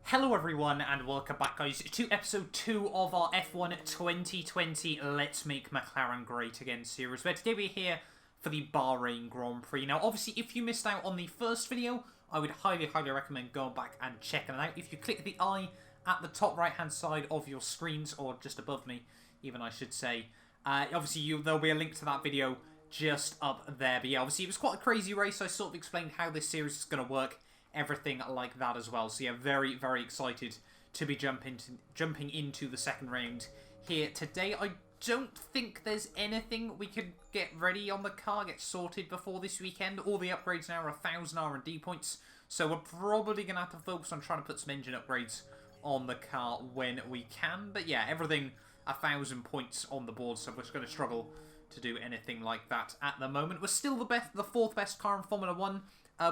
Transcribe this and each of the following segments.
Hello everyone and welcome back guys to episode 2 of our F1 2020 Let's Make McLaren Great Again series, where today we're here for the Bahrain Grand Prix. Now obviously if you missed out on the first video, I would highly recommend going back and checking it out. If you click the eye at the top right hand side of your screens, or just above me even I should say, obviously there'll be a link to that video just up there. But yeah, obviously it was quite a crazy race, so I sort of explained how this series is going to work, everything like that as well. So yeah, very excited to be jumping into the second round here today. I don't think there's anything we could get ready on the car, get sorted before this weekend. All the upgrades now are 1,000 R&D points, so we're probably going to have to focus on trying to put some engine upgrades on the car when we can. But yeah, everything 1,000 points on the board, so we're just going to struggle to do anything like that at the moment. We're still the fourth best car in Formula 1.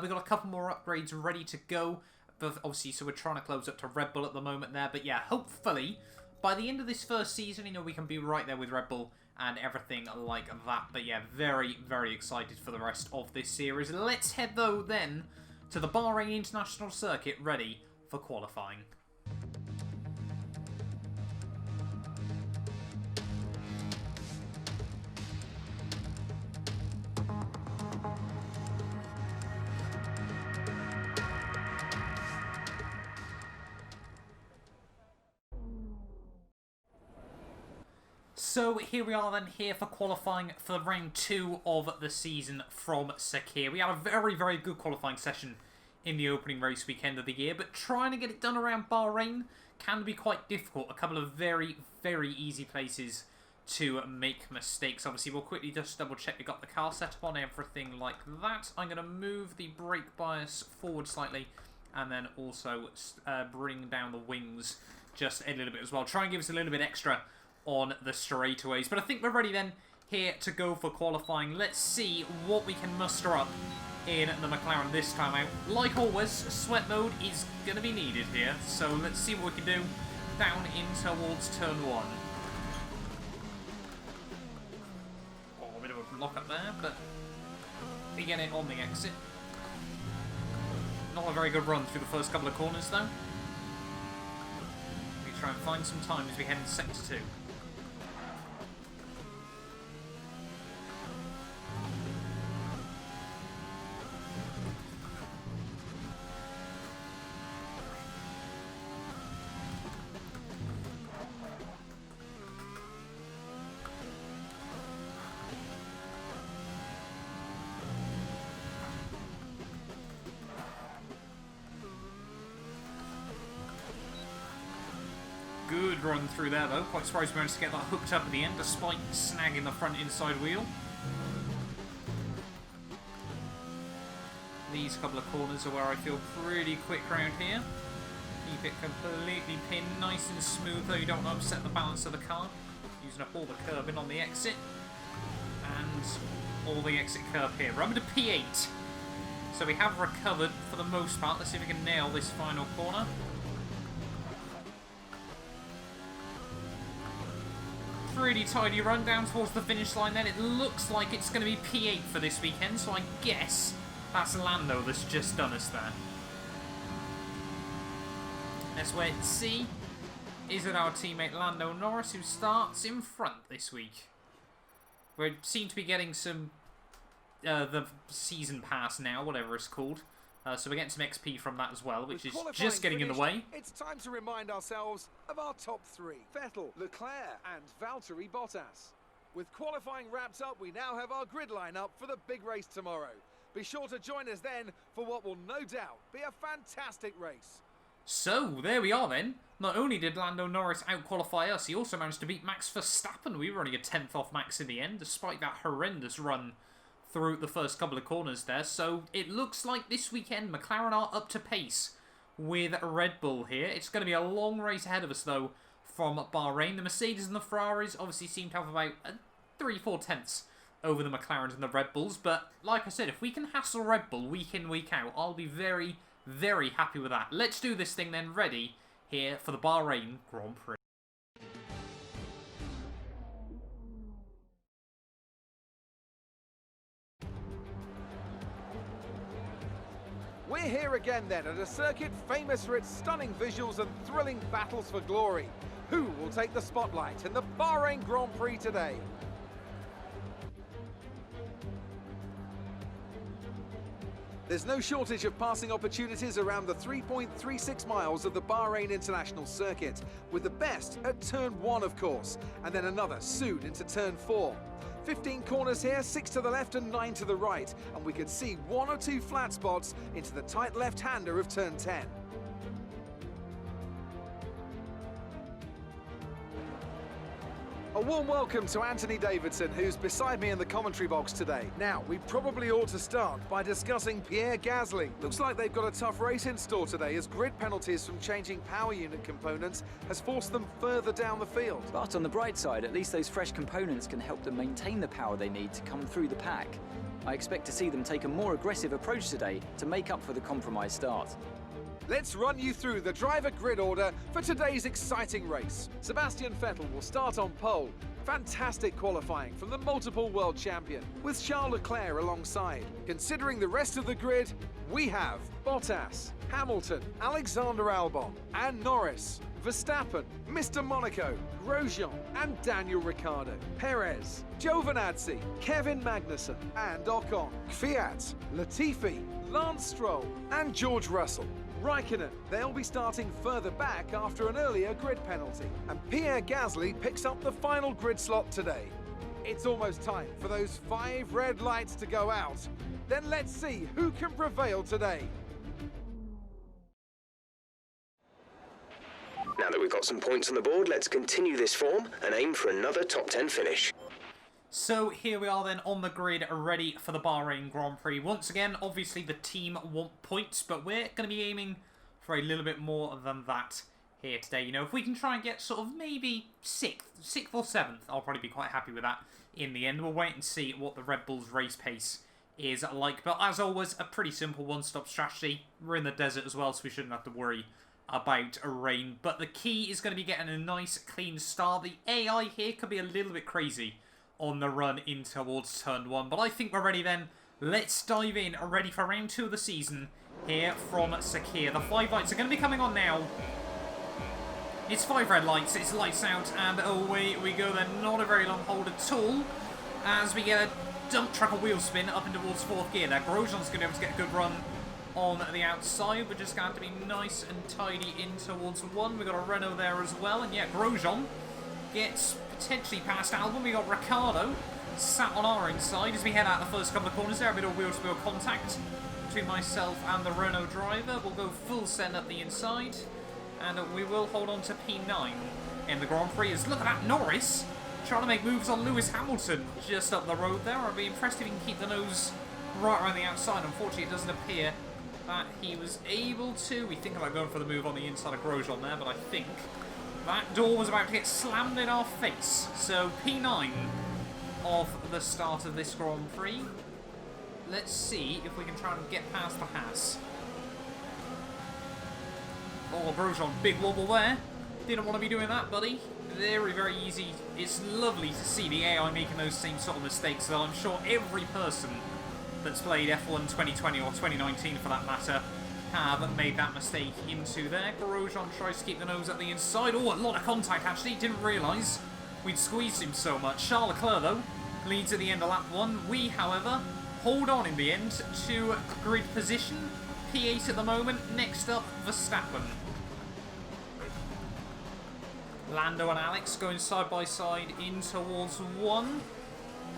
We've got a couple more upgrades ready to go, but obviously, so we're trying to close up to Red Bull at the moment there. But yeah, hopefully, by the end of this first season, we can be right there with Red Bull and everything like that. But yeah, very excited for the rest of this series. Let's head, though, then, to the Bahrain International Circuit, ready for qualifying. So here we are then, here for qualifying for round 2 of the season from Capure. We had a very good qualifying session in the opening race weekend of the year, but trying to get it done around Bahrain can be quite difficult. A couple of very easy places to make mistakes. Obviously, we'll quickly just double check we got the car set up on, everything like that. I'm going to move the brake bias forward slightly, and then also bring down the wings just a little bit as well. Try and give us a little bit extra on the straightaways. But I think we're ready then here to go for qualifying. Let's see what we can muster up in the McLaren this time out. Like always, sweat mode is going to be needed here, so let's see what we can do down in towards turn 1. Oh, a bit of a block up there, but we get it on the exit. Not a very good run through the first couple of corners though. We try and find some time as we head into sector 2. Good run through there though. Quite surprised we managed to get that hooked up at the end despite snagging the front inside wheel. These couple of corners are where I feel pretty quick around here. Keep it completely pinned, nice and smooth though. You don't want to upset the balance of the car. Using up all the curbing on the exit. And all the exit curb here. We're up to P8. So we have recovered for the most part. Let's see if we can nail this final corner. Pretty tidy run down towards the finish line then. It looks like it's going to be P8 for this weekend, so I guess that's Lando that's just done us there. Let's wait and see. Is it our teammate Lando Norris who starts in front this week? We seem to be getting some the season pass now, whatever it's called. So we're getting some XP from that as well, which is just getting in the way. It's time to remind ourselves of our top 3. Vettel, Leclerc and Valtteri Bottas. With qualifying wrapped up, we now have our grid lineup for the big race tomorrow. Be sure to join us then for what will no doubt be a fantastic race. So, there we are then. Not only did Lando Norris out-qualify us, he also managed to beat Max Verstappen. We were only a 10th off Max in the end, despite that horrendous run through the first couple of corners there. So it looks like this weekend McLaren are up to pace with Red Bull here. It's going to be a long race ahead of us though from Bahrain. The Mercedes and the Ferraris obviously seem to have about 3-4 tenths over the McLarens and the Red Bulls, but like I said, if we can hassle Red Bull week in week out, I'll be very happy with that. Let's do this thing then, ready here for the Bahrain Grand Prix. We're here again then at a circuit famous for its stunning visuals and thrilling battles for glory. Who will take the spotlight in the Bahrain Grand Prix today? There's no shortage of passing opportunities around the 3.36 miles of the Bahrain International Circuit, with the best at turn 1 of course, and then another soon into turn 4. 15 corners here, 6 to the left and 9 to the right, and we could see 1 or 2 flat spots into the tight left-hander of turn 10. A warm welcome to Anthony Davidson, who's beside me in the commentary box today. Now, we probably ought to start by discussing Pierre Gasly. Looks like they've got a tough race in store today, as grid penalties from changing power unit components has forced them further down the field. But on the bright side, at least those fresh components can help them maintain the power they need to come through the pack. I expect to see them take a more aggressive approach today to make up for the compromised start. Let's run you through the driver grid order for today's exciting race. Sebastian Vettel will start on pole. Fantastic qualifying from the multiple world champion, with Charles Leclerc alongside. Considering the rest of the grid, we have Bottas, Hamilton, Alexander Albon, and Norris, Verstappen, Mr. Monaco, Grosjean, and Daniel Ricciardo, Perez, Giovinazzi, Kevin Magnussen, and Ocon, Kvyat, Latifi, Lance Stroll, and George Russell. Raikkonen, they'll be starting further back after an earlier grid penalty. And Pierre Gasly picks up the final grid slot today. It's almost time for those 5 red lights to go out. Then let's see who can prevail today. Now that we've got some points on the board, let's continue this form and aim for another top 10 finish. So here we are then on the grid, ready for the Bahrain Grand Prix. Once again, obviously the team want points, but we're going to be aiming for a little bit more than that here today. You know, if we can try and get sort of maybe 6th or 7th, I'll probably be quite happy with that in the end. We'll wait and see what the Red Bull's race pace is like. But as always, a pretty simple one-stop strategy. We're in the desert as well, so we shouldn't have to worry about rain. But the key is going to be getting a nice, clean start. The AI here could be a little bit crazy on the run in towards turn 1. But I think we're ready then. Let's dive in, ready for round 2 of the season here from Sakir. The 5 lights are going to be coming on now. It's 5 red lights, it's lights out, and away we go then. Not a very long hold at all, as we get a dump truck, a wheel spin up in towards 4th gear there. Grosjean's going to be able to get a good run on the outside. We're just going to have to be nice and tidy in towards 1. We've got a Renault there as well, and yeah, Grosjean gets potentially past Albon. We got Ricciardo sat on our inside as we head out the first couple of corners there. A bit of wheel-to-wheel contact between myself and the Renault driver. We'll go full send up the inside, and we will hold on to P9 in the Grand Prix. Look at that, Norris trying to make moves on Lewis Hamilton just up the road there. I'd be impressed if he can keep the nose right around the outside. Unfortunately, it doesn't appear that he was able to. We think about going for the move on the inside of Grosjean there, but I think that door was about to get slammed in our face. So P9 of the start of this Grand Prix. Let's see if we can try and get past the Haas. Oh, Grosjean, big wobble there. Didn't want to be doing that, buddy. Very, very easy. It's lovely to see the AI making those same sort of mistakes, though I'm sure every person that's played F1 2020 or 2019 for that matter have made that mistake into there. Grosjean tries to keep the nose at the inside. Oh, a lot of contact actually. Didn't realise we'd squeezed him so much. Charles Leclerc, though, leads at the end of lap 1. We, however, hold on in the end to grid position. P8 at the moment. Next up, Verstappen. Lando and Alex going side by side in towards 1.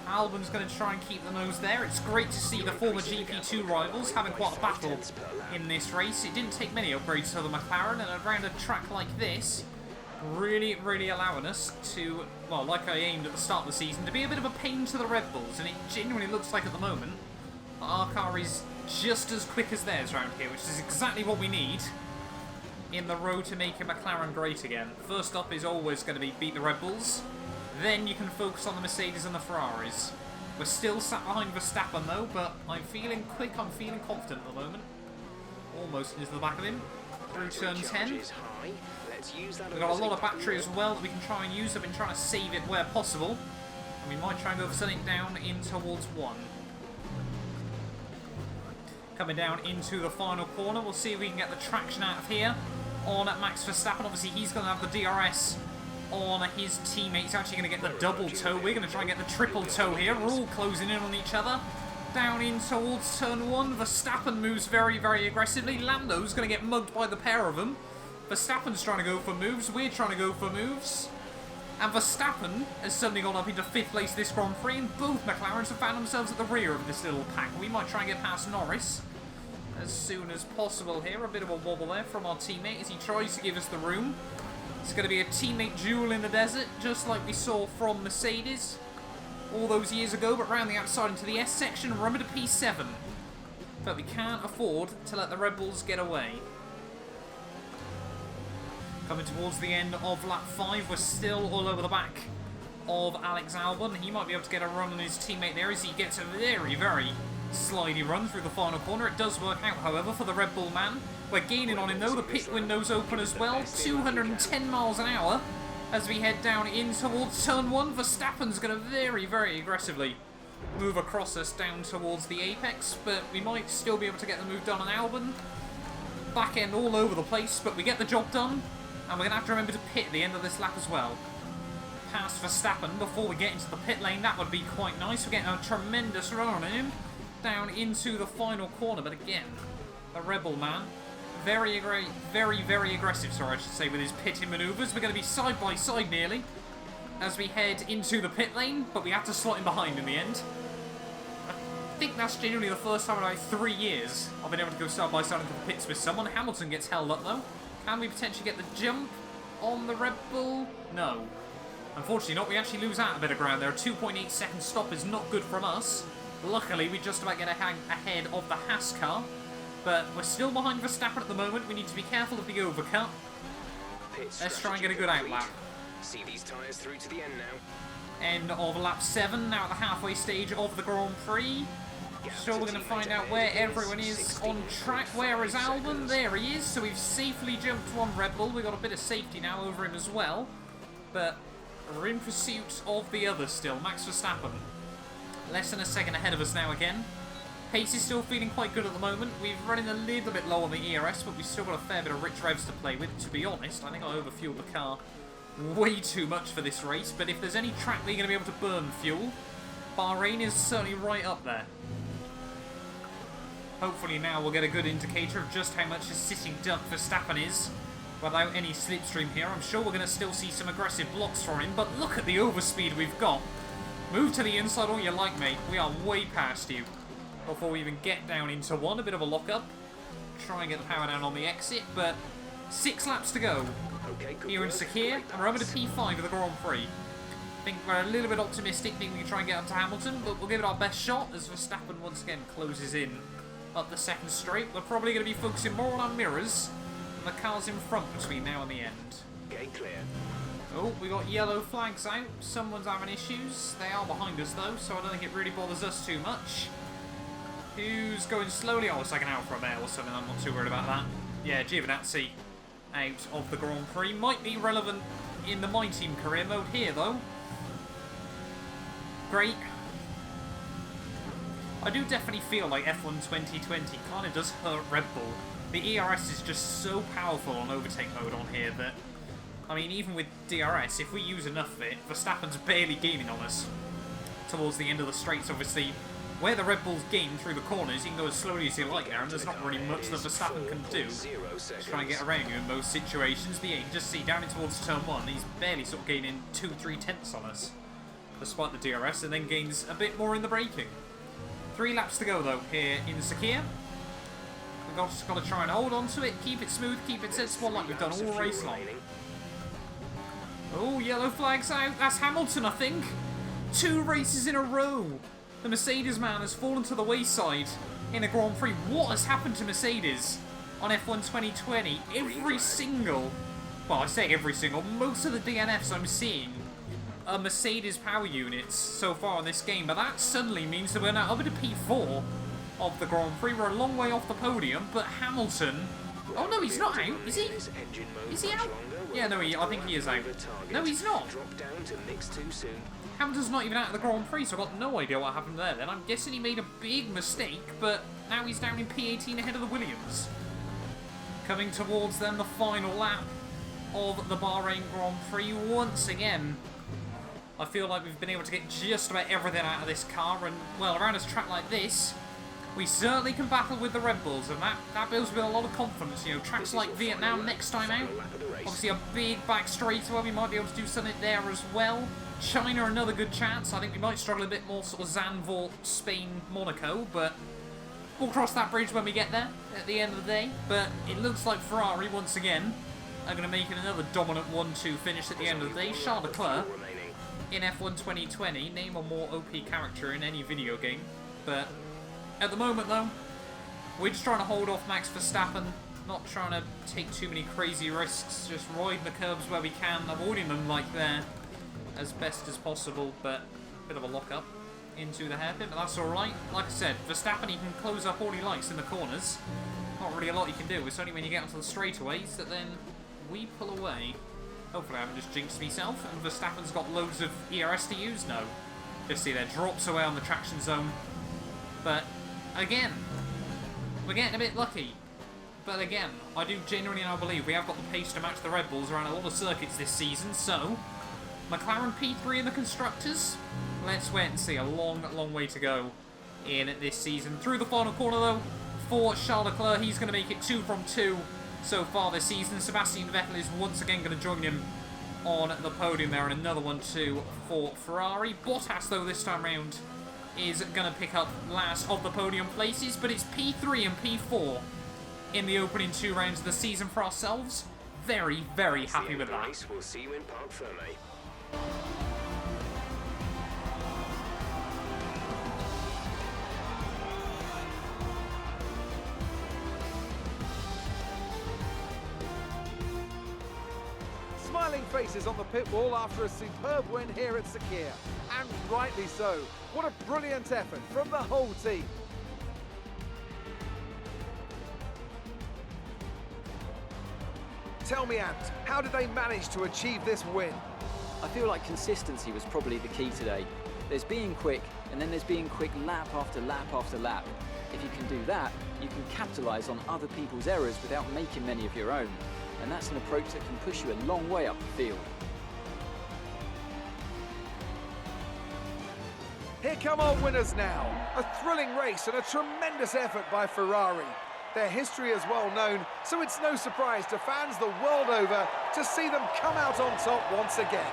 Albon's going to try and keep the nose there. It's great to see the former GP2 rivals having quite a battle in this race. It didn't take many upgrades to the McLaren, and around a track like this, really, really allowing us to, well, like I aimed at the start of the season, to be a bit of a pain to the Red Bulls, and it genuinely looks like at the moment our car is just as quick as theirs around here, which is exactly what we need in the road to make a McLaren great again. First up is always going to be beat the Red Bulls. Then you can focus on the Mercedes and the Ferraris. We're still sat behind Verstappen though, but I'm feeling quick, I'm feeling confident at the moment. Almost into the back of him. Through turn 10. We've got a lot of battery as well that we can try and use. I've been trying to save it where possible. And we might try and go for something down in towards 1. Coming down into the final corner. We'll see if we can get the traction out of here on Max Verstappen. Obviously, he's going to have the DRS on his teammate. He's actually going to get the double toe. We're going to try and get the triple toe here. We're all closing in on each other. Down in towards turn 1. Verstappen moves very, very aggressively. Lando's going to get mugged by the pair of them. Verstappen's trying to go for moves. We're trying to go for moves. And Verstappen has suddenly gone up into 5th place this Grand Prix, and both McLarens have found themselves at the rear of this little pack. We might try and get past Norris as soon as possible here. A bit of a wobble there from our teammate as he tries to give us the room. It's going to be a teammate duel in the desert, just like we saw from Mercedes all those years ago, but round the outside into the S section. Remember to P7. But we can't afford to let the Red Bulls get away. Coming towards the end of lap 5, we're still all over the back of Alex Albon. He might be able to get a run on his teammate there as he gets a very, very slidey run through the final corner. It does work out, however, for the Red Bull man. We're gaining on him though. The pit window's open as well. 210 miles an hour as we head down in towards turn 1. Verstappen's going to very, very aggressively move across us down towards the apex, but we might still be able to get the move done on Albon. Back end all over the place, but we get the job done. And we're going to have to remember to pit at the end of this lap as well. Past Verstappen before we get into the pit lane. That would be quite nice. We're getting a tremendous run on him. Down into the final corner. But again, the Rebel man. Very, very aggressive, sorry, I should say, with his pitting manoeuvres. We're going to be side by side nearly as we head into the pit lane. But we have to slot him behind in the end. I think that's genuinely the first time in like 3 years I've been able to go side by side into the pits with someone. Hamilton gets held up though. Can we potentially get the jump on the Red Bull? No. Unfortunately not. We actually lose out a bit of ground there. A 2.8 second stop is not good from us. Luckily, we just about get ahead of the Haas car. But we're still behind Verstappen at the moment. We need to be careful of the overcut. Let's try and get a good outlap. See these tyres through to the end now. End of lap 7. Now at the halfway stage of the Grand Prix. So we're going to find out where everyone is on track. Where is Albon? There he is. So we've safely jumped one Red Bull. We've got a bit of safety now over him as well. But we're in pursuit of the other still. Max Verstappen. Less than a second ahead of us now again. Pace is still feeling quite good at the moment. We're running a little bit low on the ERS, but we've still got a fair bit of rich revs to play with. To be honest, I think I overfueled the car way too much for this race. But if there's any track that you're going to be able to burn fuel, Bahrain is certainly right up there. Hopefully now we'll get a good indicator of just how much a sitting duck Verstappen is without any slipstream here. I'm sure we're going to still see some aggressive blocks from him, but look at the overspeed we've got. Move to the inside all you like, mate. We are way past you before we even get down into one. A bit of a lock-up. Try and get the power down on the exit, but 6 laps to go here in Sakir, and we're over to P5 of the Grand Prix. I think we're a little bit optimistic, think we can try and get up to Hamilton, but we'll give it our best shot as Verstappen once again closes in up the second straight. We're probably going to be focusing more on our mirrors and the cars in front between now and the end. Gate clear. Oh, we got yellow flags out. Someone's having issues. They are behind us though, so I don't think it really bothers us too much. Who's going slowly? Oh, it's like an Alfa Romeo or something. I'm not too worried about that. Yeah, Giovinazzi out of the Grand Prix. Might be relevant in the My Team career mode here though. Great. I do definitely feel like F1 2020 kind of does hurt Red Bull. The ERS is just so powerful on overtake mode on here that, I mean, even with DRS, if we use enough of it, Verstappen's barely gaining on us towards the end of the straights. Obviously, where the Red Bulls gain through the corners, you can go as slowly as you like there, and there's not really much that Verstappen can do to try and get around you in most situations. But yeah, you can just see down in towards turn 1, he's barely sort of gaining 2-3 tenths on us, despite the DRS, and then gains a bit more in the braking. 3 laps to go though here in Sakir. We've just got to try and hold on to it, keep it smooth, keep it sensible like we've done all race long. Oh, yellow flags out. That's Hamilton, I think. 2 races in a row. The Mercedes man has fallen to the wayside in a Grand Prix. What has happened to Mercedes on F1 2020? Every single, well, I say every single, most of the DNFs I'm seeing are Mercedes power units so far in this game, but that suddenly means that we're now up to P4 of the Grand Prix. We're a long way off the podium, but Hamilton Oh no, he's not out. Is he? Is he out? Yeah, no, I think he is out. No, he's not. Hamilton's not even out of the Grand Prix, so I've got no idea what happened there then. I'm guessing he made a big mistake, but now he's down in P18 ahead of the Williams. Coming towards then the final lap of the Bahrain Grand Prix once again. I feel like we've been able to get just about everything out of this car, and, well, around a track like this, we certainly can battle with the Red Bulls, and that builds with a lot of confidence. You know, tracks like Vietnam next time out, obviously a big back straightaway, we might be able to do something there as well. China, another good chance. I think we might struggle a bit more, sort of Zandvoort, Spain, Monaco, but we'll cross that bridge when we get there at the end of the day. But it looks like Ferrari, once again, are going to make it another dominant 1-2 finish at the end of the day. Charles Leclerc in F1 2020, name a more OP character in any video game. But at the moment, though, we're just trying to hold off Max Verstappen, not trying to take too many crazy risks, just riding the curbs where we can, avoiding them like there as best as possible, but a bit of a lock-up into the hairpin, but that's alright. Like I said, Verstappen, he can close up all he likes in the corners. Not really a lot he can do. It's only when you get onto the straightaways that then we pull away. Hopefully I haven't just jinxed myself, and Verstappen's got loads of ERS to use. No. Just see there, drops away on the traction zone. But, again, we're getting a bit lucky. But again, I do genuinely now believe we have got the pace to match the Red Bulls around a lot of circuits this season, so McLaren P3 in the Constructors. Let's wait and see. A long, long way to go in this season. Through the final corner, though, for Charles Leclerc. He's going to make it 2 from 2 so far this season. Sebastian Vettel is once again going to join him on the podium there, and another 1-2 for Ferrari. Bottas, though, this time round is going to pick up last of the podium places, but it's P3 and P4 in the opening 2 rounds of the season for ourselves. Very, very happy with that. We'll see you in Parc Fermé. Smiling faces on the pit wall after a superb win here at Capure. And rightly so. What a brilliant effort from the whole team. Tell me, Ant, how did they manage to achieve this win? I feel like consistency was probably the key today. There's being quick, and then there's being quick lap after lap after lap. If you can do that, you can capitalise on other people's errors without making many of your own. And that's an approach that can push you a long way up the field. Here come our winners now. A thrilling race and a tremendous effort by Ferrari. Their history is well known, so it's no surprise to fans the world over to see them come out on top once again.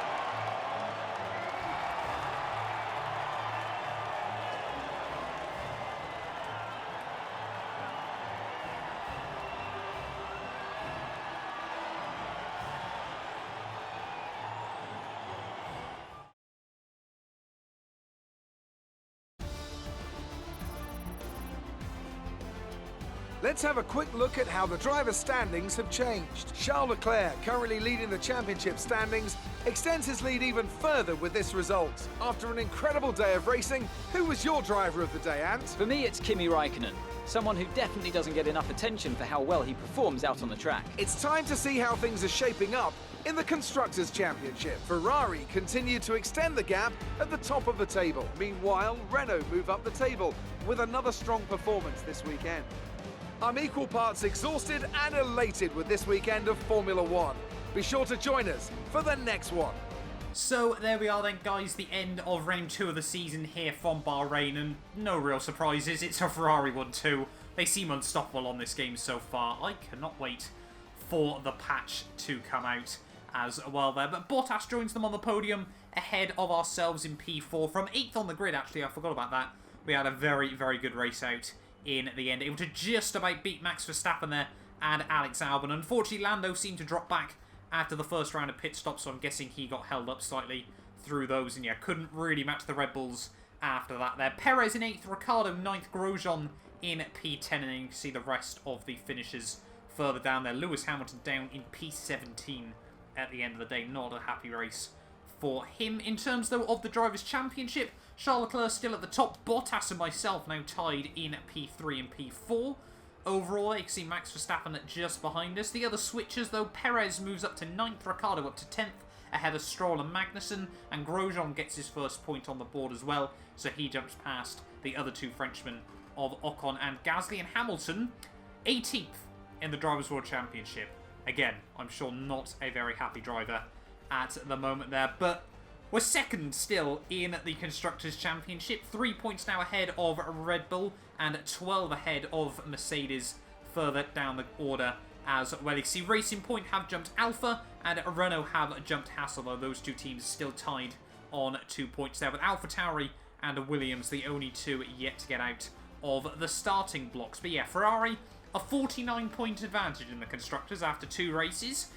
Let's have a quick look at how the driver's standings have changed. Charles Leclerc, currently leading the championship standings, extends his lead even further with this result. After an incredible day of racing, who was your driver of the day, Ant? For me, it's Kimi Raikkonen, someone who definitely doesn't get enough attention for how well he performs out on the track. It's time to see how things are shaping up in the Constructors' Championship. Ferrari continue to extend the gap at the top of the table. Meanwhile, Renault move up the table with another strong performance this weekend. I'm equal parts exhausted and elated with this weekend of Formula One. Be sure to join us for the next one. So there we are then, guys, the end of round 2 of the season here from Bahrain, and no real surprises, it's a Ferrari 1-2. They seem unstoppable on this game so far. I cannot wait for the patch to come out as well there. But Bottas joins them on the podium ahead of ourselves in P4. From 8th on the grid, actually, I forgot about that. We had a very, very good race out in the end, able to just about beat Max Verstappen there and Alex Albon. Unfortunately, Lando seemed to drop back after the first round of pit stops, so I'm guessing he got held up slightly through those, and yeah, couldn't really match the Red Bulls after that there. Perez in 8th, Ricciardo 9th, Grosjean in P10, and then you can see the rest of the finishers further down there. Lewis Hamilton down in P17 at the end of the day. Not a happy race for him. In terms, though, of the Drivers' Championship, Charles Leclerc still at the top. Bottas and myself now tied in P3 and P4. overall. You can see Max Verstappen just behind us. The other switchers, though, Perez moves up to 9th, Ricciardo up to 10th, ahead of Stroll and Magnussen, and Grosjean gets his first point on the board as well, so he jumps past the other two Frenchmen of Ocon and Gasly. And Hamilton, 18th in the Drivers' World Championship. Again, I'm sure not a very happy driver at the moment there, but we're second still in the Constructors' Championship. 3 points now ahead of Red Bull and 12 ahead of Mercedes further down the order as well. You see Racing Point have jumped Alpha and Renault have jumped Haas, although those two teams still tied on 2 points there, with AlphaTauri and Williams the only two yet to get out of the starting blocks. But yeah, Ferrari, a 49-point advantage in the Constructors after 2 races.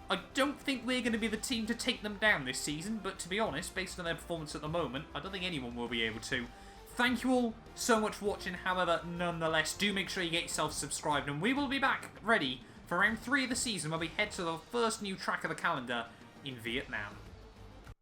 I don't think we're going to be the team to take them down this season, but to be honest, based on their performance at the moment, I don't think anyone will be able to. Thank you all so much for watching, however, nonetheless, do make sure you get yourself subscribed, and we will be back ready for round 3 of the season, where we head to the first new track of the calendar in Vietnam.